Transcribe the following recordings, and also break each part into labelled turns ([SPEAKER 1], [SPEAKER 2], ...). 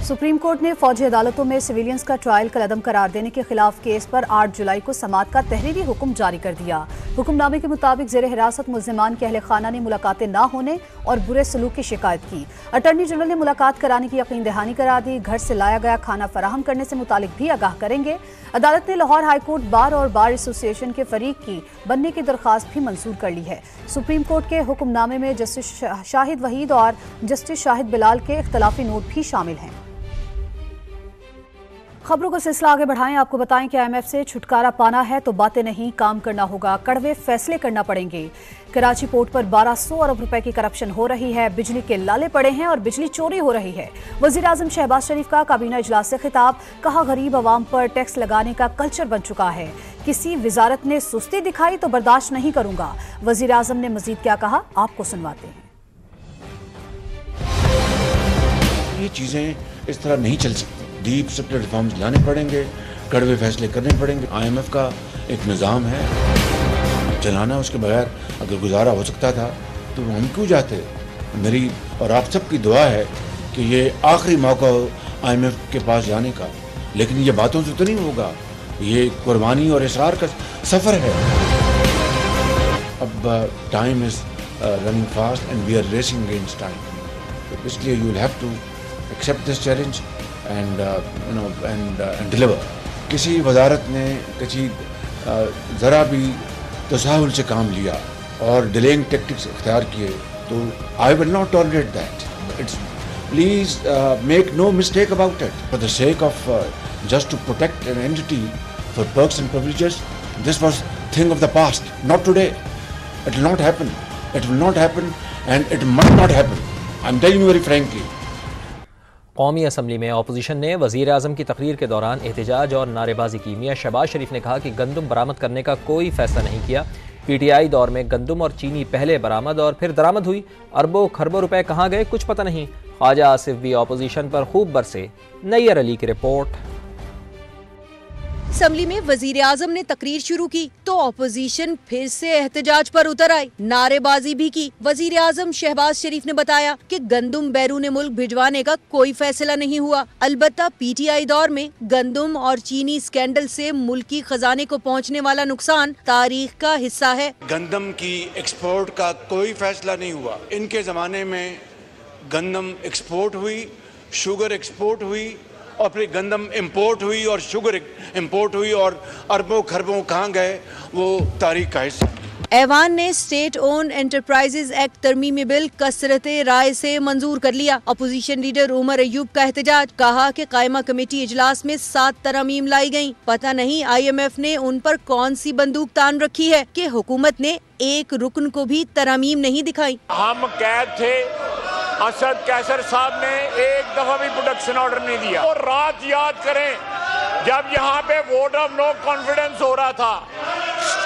[SPEAKER 1] Supreme court ने फौजी अदालतों में सिविलियंस का ट्रायल कलअदम करार देने के खिलाफ केस पर 8 जुलाई को समाअत का तहरीरी हुक्म जारी कर दिया। हुक्मनामे के मुताबिक ज़ेर हिरासत मुल्ज़िमान के अहले खाना ने मुलाकातें न होने और बुरे सलूक की शिकायत की। अटॉर्नी जनरल ने मुलाकात कराने की यकीन दहानी करा दी। घर से लाया गया खाना फराहम करने से मुतालिक भी आगाह करेंगे। अदालत ने लाहौर हाईकोर्ट बार और बार एसोसिएशन के फरीक की बनने की दरख्वास्त भी मंजूर कर ली है। सुप्रीम कोर्ट के हुक्मनामे में जस्टिस शाहिद वहीद और जस्टिस शाहिद बिलाल के इख्तलाफी नोट भी शामिल हैं। खबरों का सिलसिला आगे बढ़ाएं। आपको बताएं कि IMF से छुटकारा पाना है तो बातें नहीं, काम करना होगा, कड़वे फैसले करना पड़ेंगे। कराची पोर्ट पर 1200 अरब रुपए की करप्शन हो रही है, बिजली के लाले पड़े हैं और बिजली चोरी हो रही है। वजीर आजम शहबाज शरीफ का काबीना इजलास से खिताब, कहा गरीब अवाम पर टैक्स लगाने का कल्चर बन चुका है। किसी वजारत ने सुस्ती दिखाई तो बर्दाश्त नहीं करूंगा। वजीर आजम ने मजीद क्या कहा, आपको सुनवाते हैं।
[SPEAKER 2] ये चीजें इस तरह नहीं चल सकती। डीप सेक्टर रिफॉर्म्स लाने पड़ेंगे, कड़वे फैसले करने पड़ेंगे। IMF का एक निज़ाम है चलाना, उसके बगैर अगर गुजारा हो सकता था तो हम क्यों जाते। मेरी और आप सबकी दुआ है कि ये आखिरी मौका हो IMF के पास जाने का, लेकिन ये बातों से तो नहीं होगा, ये कुर्बानी और इसरार का सफ़र है। अब time is running fast and we are racing against time, तो इसलिए you will have to accept this challenge and deliver. किसी वजारत ने किसी ज़रा भी तसाहुल से काम लिया और डिलेइंग टेक्टिक्स इख्तियार किए तो I will not tolerate that. Please make no mistake about it. For the sake of just to protect an entity for perks and privileges, this was thing of the past, not today. It will not happen. It will not happen and it must not happen. I'm telling you very frankly.
[SPEAKER 3] कौमी assembly में opposition ने वज़ीर आज़म की तकरीर के दौरान एहतजाज और नारेबाजी की। मियां शहबाज शरीफ ने कहा कि गंदम बरामद करने का कोई फैसला नहीं किया। PTI दौर में गंदम और चीनी पहले बरामद और फिर दरामद हुई। अरबों खरबों रुपए कहाँ गए कुछ पता नहीं। ख्वाजा आसिफ भी अपोजिशन पर खूब बरसे। नैयर अली की रिपोर्ट।
[SPEAKER 4] असम्बली में वजीर आजम ने तकरीर शुरू की तो अपोजिशन फिर से एहतजाज पर उतर आई, नारेबाजी भी की। वजीर आजम शहबाज शरीफ ने बताया कि गंदम बैरून मुल्क भिजवाने का कोई फैसला नहीं हुआ। अलबत्ता PTI दौर में गंदम और चीनी स्कैंडल से मुल्की खजाने को पहुँचने वाला नुकसान तारीख का हिस्सा है।
[SPEAKER 5] गंदम की एक्सपोर्ट का कोई फैसला नहीं हुआ। इनके जमाने में गंदम एक्सपोर्ट हुई, शुगर एक्सपोर्ट हुई और फिर गंदम इंपोर्ट हुई और शुगर इंपोर्ट हुई और अरबों खरबों कहाँ गए वो तारीख का हिस्सा।
[SPEAKER 4] ऐवान ने स्टेट ओन एंटरप्राइजेज एक्ट तरमीमी बिल कसरत राय से मंजूर कर लिया। अपोजिशन लीडर उमर अयूब का एहतजाज, कहा कि कायमा कमेटी इजलास में 7 तरमीम लाई गयी। पता नहीं IMF ने उन पर कौन सी बंदूक तान रखी है कि हुकूमत ने एक रुकन को भी तरमीम नहीं दिखाई।
[SPEAKER 6] हम कैद थे, असद कैसर साहब ने एक दफा भी प्रोडक्शन ऑर्डर नहीं दिया। और रात याद करें जब यहाँ पे वोट ऑफ नो कॉन्फिडेंस हो रहा था,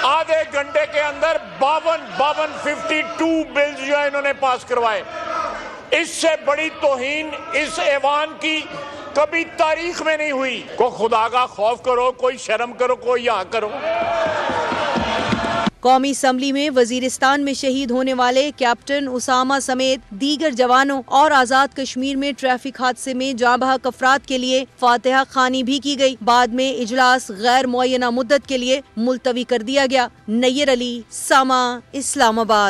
[SPEAKER 6] आधे घंटे के अंदर 52 बिल्स जो है इन्होंने पास करवाए। इससे बड़ी तौहीन इस ऐवान की कभी तारीख में नहीं हुई। को खुदा का खौफ करो, कोई शर्म करो, कोई यहाँ करो।
[SPEAKER 4] कौमी असम्बली में वजीरिस्तान में शहीद होने वाले कैप्टन उसामा समेत दीगर जवानों और आज़ाद कश्मीर में ट्रैफिक हादसे में जाँ बहक अफराद के लिए फातिहा खानी भी की गई। बाद में इजलास गैर मुअय्यना मुद्दत के लिए मुलतवी कर दिया गया। नैयर अली, सामा, इस्लामाबाद।